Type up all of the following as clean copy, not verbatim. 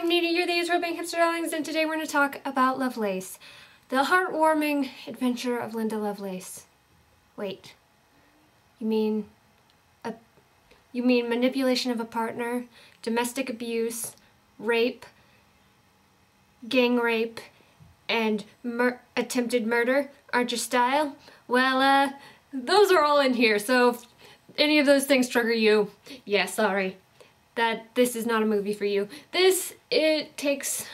I'm Nina, you're the Israel Bank Hipster Darlings, and today we're going to talk about Lovelace. The heartwarming adventure of Linda Lovelace. Wait, you mean manipulation of a partner, domestic abuse, rape, gang rape, and attempted murder aren't your style? Well, those are all in here, so if any of those things trigger you, yeah, sorry. This is not a movie for you. It takes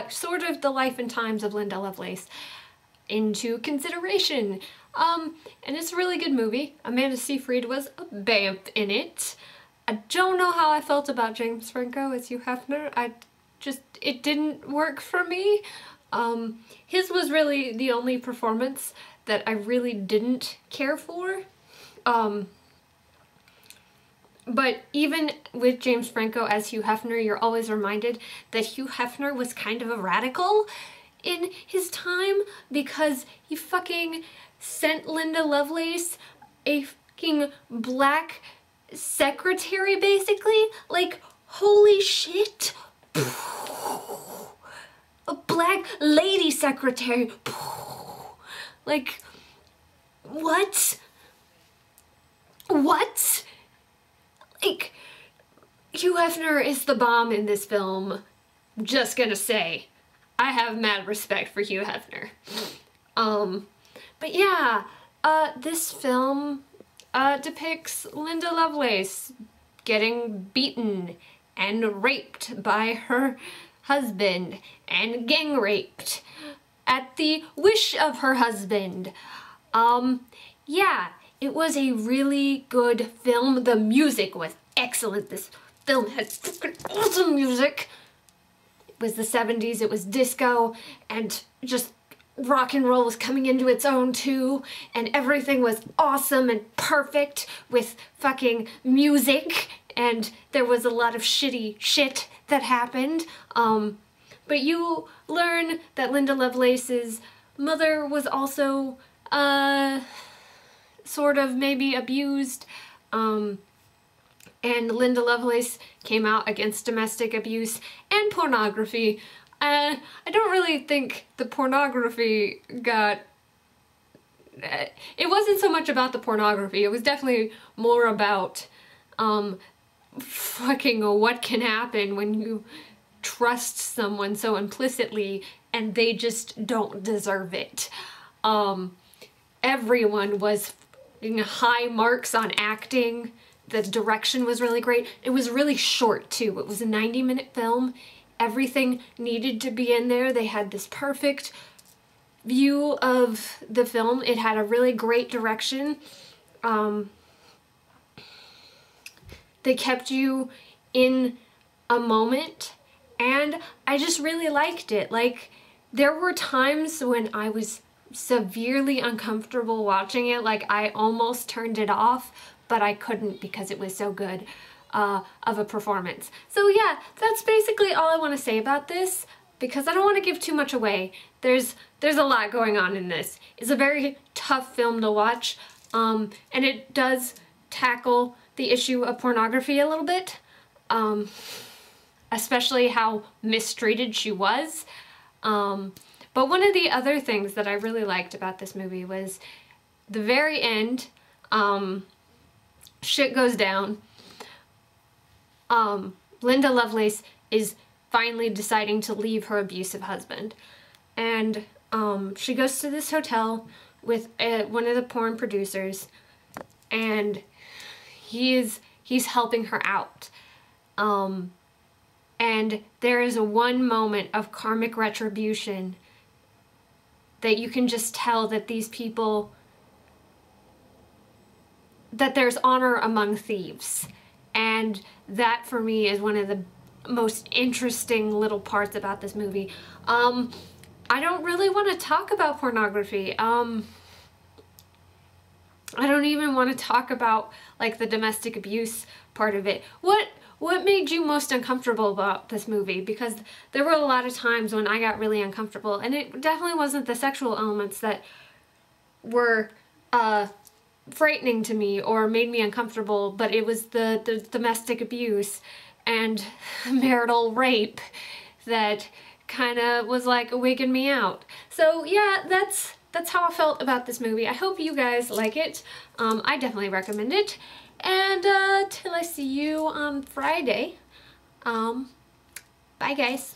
sort of the life and times of Linda Lovelace into consideration. And it's a really good movie. Amanda Seyfried was a bamf in it. I don't know how I felt about James Franco as Hugh Hefner. It didn't work for me. His was really the only performance that I really didn't care for. But even with James Franco as Hugh Hefner, you're always reminded that Hugh Hefner was kind of a radical in his time because he fucking sent Linda Lovelace a fucking black secretary, basically. Like, holy shit. A black lady secretary. Like, what? What? Like, Hugh Hefner is the bomb in this film. Just gonna say, I have mad respect for Hugh Hefner. But yeah, this film depicts Linda Lovelace getting beaten and raped by her husband and gang raped at the wish of her husband. Yeah. It was a really good film. The music was excellent. This film had freaking awesome music. It was the 70s, it was disco, and just rock and roll was coming into its own too, and everything was awesome and perfect with fucking music, and there was a lot of shitty shit that happened. But you learn that Linda Lovelace's mother was also, sort of maybe abused, and Linda Lovelace came out against domestic abuse and pornography. I don't really think the pornography got... it wasn't so much about the pornography, it was definitely more about fucking what can happen when you trust someone so implicitly and they just don't deserve it. Everyone was high marks on acting. The direction was really great. It was really short too. It was a 90-minute film. Everything needed to be in there. They had this perfect view of the film. It had a really great direction. They kept you in a moment, and I just really liked it. Like, there were times when I was severely uncomfortable watching it, like I almost turned it off, but I couldn't because it was so good of a performance. So yeah, that's basically all I want to say about this, because I don't want to give too much away. There's a lot going on in this. It's a very tough film to watch, and it does tackle the issue of pornography a little bit, especially how mistreated she was. But one of the other things that I really liked about this movie was the very end, shit goes down. Linda Lovelace is finally deciding to leave her abusive husband. And she goes to this hotel with one of the porn producers, and he's helping her out. And there is one moment of karmic retribution that you can just tell that these people, that there's honor among thieves. And that for me is one of the most interesting little parts about this movie. I don't really want to talk about pornography. I don't even want to talk about like the domestic abuse part of it. What made you most uncomfortable about this movie? Because there were a lot of times when I got really uncomfortable, and it definitely wasn't the sexual elements that were frightening to me or made me uncomfortable, but it was the domestic abuse and marital rape that kind of was like wigging me out. So yeah, that's how I felt about this movie. I hope you guys like it. I definitely recommend it. And till I see you on Friday, bye guys.